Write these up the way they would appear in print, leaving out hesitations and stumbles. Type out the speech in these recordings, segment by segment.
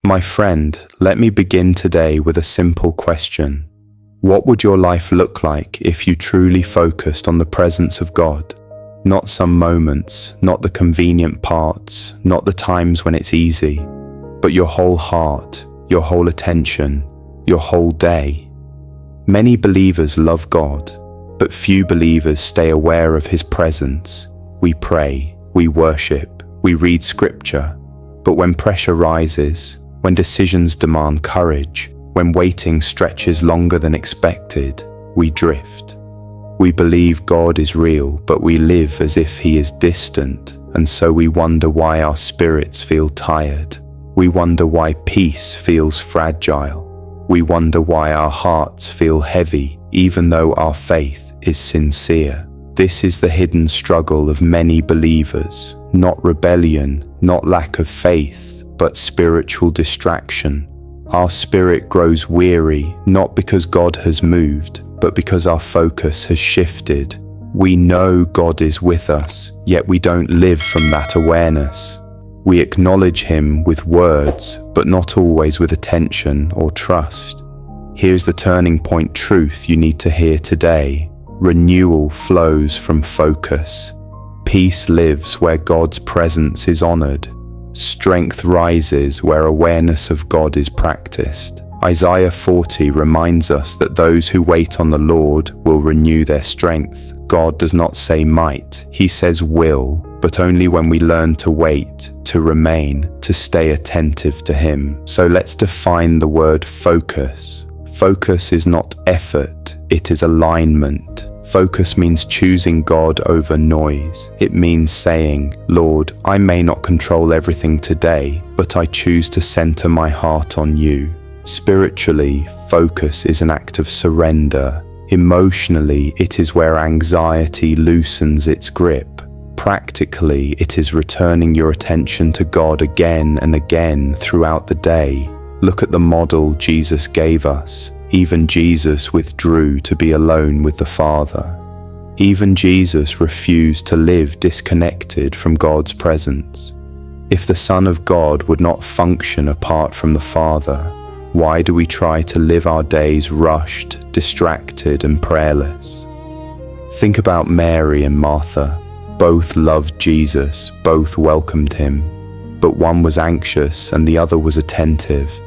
My friend, let me begin today with a simple question. What would your life look like if you truly focused on the presence of God? Not some moments, not the convenient parts, not the times when it's easy, but your whole heart, your whole attention, your whole day. Many believers love God, but few believers stay aware of His presence. We pray, we worship, we read scripture, but when pressure rises, when decisions demand courage, when waiting stretches longer than expected, we drift. We believe God is real, but we live as if He is distant, and so we wonder why our spirits feel tired. We wonder why peace feels fragile. We wonder why our hearts feel heavy, even though our faith is sincere. This is the hidden struggle of many believers, not rebellion, not lack of faith, but spiritual distraction. Our spirit grows weary, not because God has moved, but because our focus has shifted. We know God is with us, yet we don't live from that awareness. We acknowledge Him with words, but not always with attention or trust. Here's the turning point truth you need to hear today. Renewal flows from focus. Peace lives where God's presence is honored. Strength rises where awareness of God is practiced. Isaiah 40 reminds us that those who wait on the Lord will renew their strength. God does not say might, He says will, but only when we learn to wait, to remain, to stay attentive to Him. So let's define the word focus. Focus is not effort, it is alignment. Focus means choosing God over noise. It means saying, Lord, I may not control everything today, but I choose to center my heart on You. Spiritually, focus is an act of surrender. Emotionally, it is where anxiety loosens its grip. Practically, it is returning your attention to God again and again throughout the day. Look at the model Jesus gave us. Even Jesus withdrew to be alone with the Father. Even Jesus refused to live disconnected from God's presence. If the Son of God would not function apart from the Father, why do we try to live our days rushed, distracted, and prayerless? Think about Mary and Martha. Both loved Jesus, both welcomed Him, but one was anxious and the other was attentive.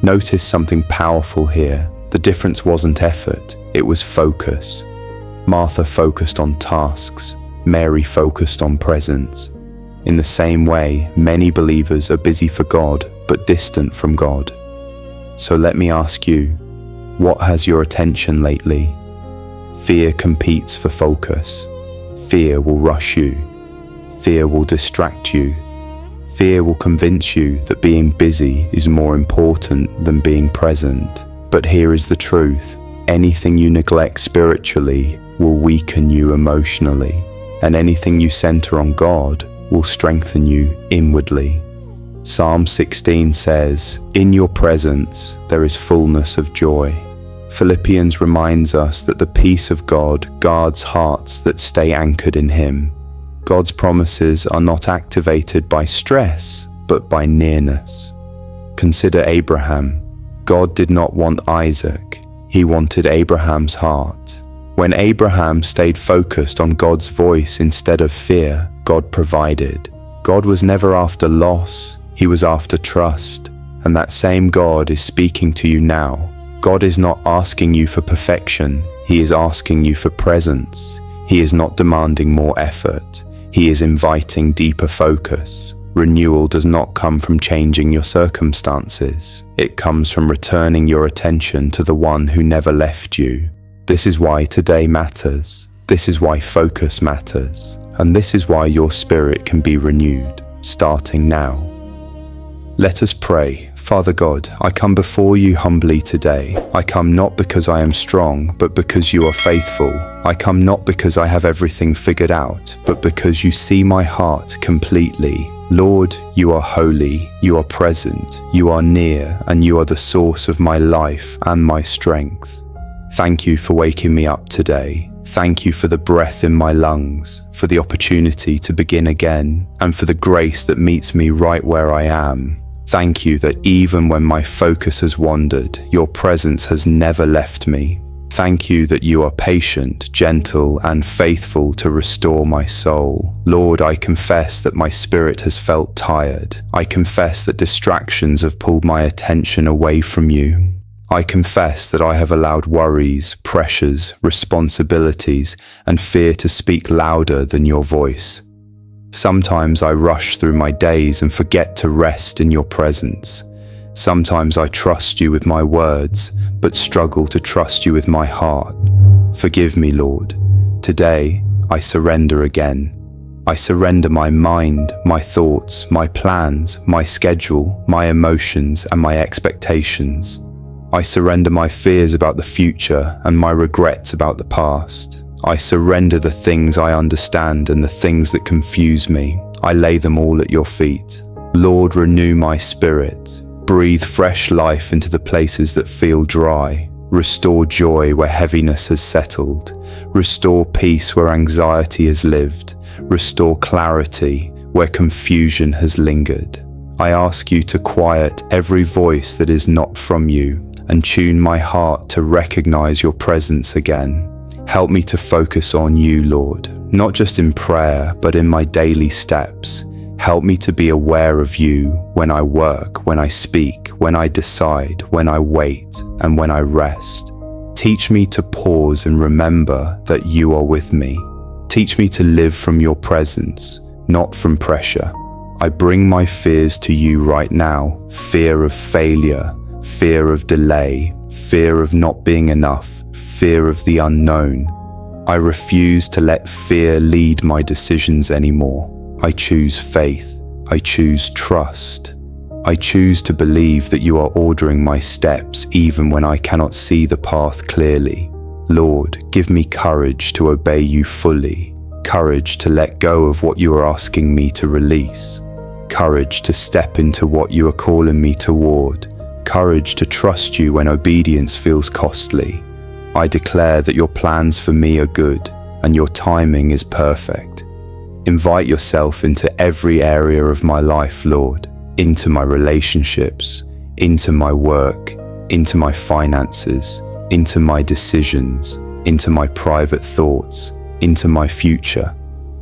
Notice something powerful here. The difference wasn't effort, it was focus. Martha focused on tasks, Mary focused on presence. In the same way, many believers are busy for God, but distant from God. So let me ask you, what has your attention lately? Fear competes for focus. Fear will rush you. Fear will distract you. Fear will convince you that being busy is more important than being present. But here is the truth. Anything you neglect spiritually will weaken you emotionally, and anything you center on God will strengthen you inwardly. Psalm 16 says, "In your presence there is fullness of joy." Philippians reminds us that the peace of God guards hearts that stay anchored in Him. God's promises are not activated by stress, but by nearness. Consider Abraham. God did not want Isaac, He wanted Abraham's heart. When Abraham stayed focused on God's voice instead of fear, God provided. God was never after loss, He was after trust. And that same God is speaking to you now. God is not asking you for perfection, He is asking you for presence. He is not demanding more effort, He is inviting deeper focus. Renewal does not come from changing your circumstances. It comes from returning your attention to the one who never left you. This is why today matters. This is why focus matters. And this is why your spirit can be renewed, starting now. Let us pray. Father God, I come before you humbly today. I come not because I am strong, but because you are faithful. I come not because I have everything figured out, but because you see my heart completely. Lord, you are holy, you are present, you are near, and you are the source of my life and my strength. Thank you for waking me up today. Thank you for the breath in my lungs, for the opportunity to begin again, and for the grace that meets me right where I am. Thank you that even when my focus has wandered, your presence has never left me. Thank you that you are patient, gentle, and faithful to restore my soul. Lord, I confess that my spirit has felt tired. I confess that distractions have pulled my attention away from you. I confess that I have allowed worries, pressures, responsibilities, and fear to speak louder than your voice. Sometimes I rush through my days and forget to rest in your presence. Sometimes I trust you with my words, but struggle to trust you with my heart. Forgive me, Lord. Today, I surrender again. I surrender my mind, my thoughts, my plans, my schedule, my emotions, and my expectations. I surrender my fears about the future and my regrets about the past. I surrender the things I understand and the things that confuse me. I lay them all at your feet. Lord, renew my spirit. Breathe fresh life into the places that feel dry. Restore joy where heaviness has settled. Restore peace where anxiety has lived. Restore clarity where confusion has lingered. I ask you to quiet every voice that is not from you and tune my heart to recognize your presence again. Help me to focus on you, Lord, not just in prayer, but in my daily steps. Help me to be aware of you when I work, when I speak, when I decide, when I wait, and when I rest. Teach me to pause and remember that you are with me. Teach me to live from your presence, not from pressure. I bring my fears to you right now. Fear of failure, fear of delay, fear of not being enough, fear of the unknown. I refuse to let fear lead my decisions anymore. I choose faith. I choose trust. I choose to believe that you are ordering my steps even when I cannot see the path clearly. Lord, give me courage to obey you fully, courage to let go of what you are asking me to release, courage to step into what you are calling me toward, courage to trust you when obedience feels costly. I declare that your plans for me are good and your timing is perfect. Invite yourself into every area of my life, Lord, into my relationships, into my work, into my finances, into my decisions, into my private thoughts, into my future.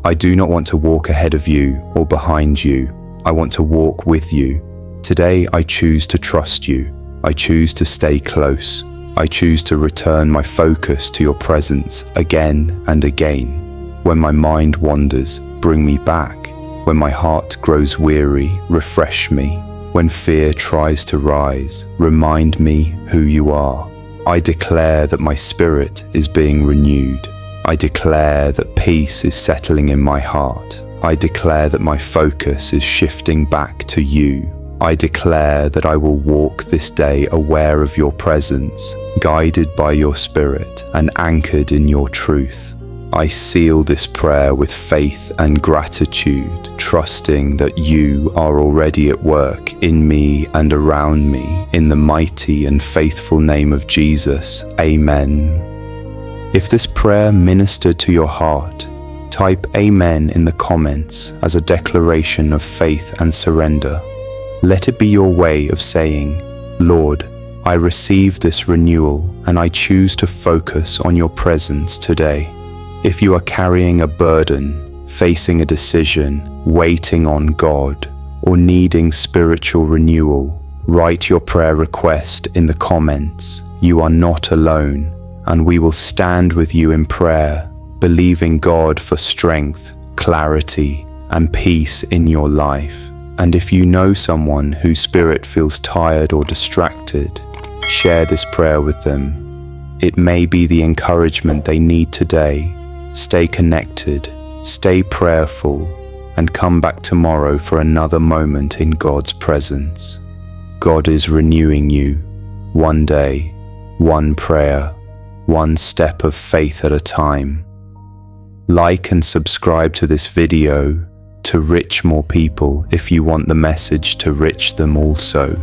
I do not want to walk ahead of you or behind you. I want to walk with you. Today I choose to trust you. I choose to stay close. I choose to return my focus to your presence again and again. When my mind wanders, bring me back. When my heart grows weary, refresh me. When fear tries to rise, remind me who you are. I declare that my spirit is being renewed. I declare that peace is settling in my heart. I declare that my focus is shifting back to you. I declare that I will walk this day aware of your presence, guided by your spirit and anchored in your truth. I seal this prayer with faith and gratitude, trusting that you are already at work in me and around me. In the mighty and faithful name of Jesus, Amen. If this prayer ministered to your heart, type Amen in the comments as a declaration of faith and surrender. Let it be your way of saying, Lord, I receive this renewal and I choose to focus on your presence today. If you are carrying a burden, facing a decision, waiting on God, or needing spiritual renewal, write your prayer request in the comments. You are not alone, and we will stand with you in prayer, believing God for strength, clarity, and peace in your life. And if you know someone whose spirit feels tired or distracted, share this prayer with them. It may be the encouragement they need today. Stay connected, stay prayerful, and come back tomorrow for another moment in God's presence. God is renewing you, one day, one prayer, one step of faith at a time. Like and subscribe to this video to reach more people if you want the message to reach them also.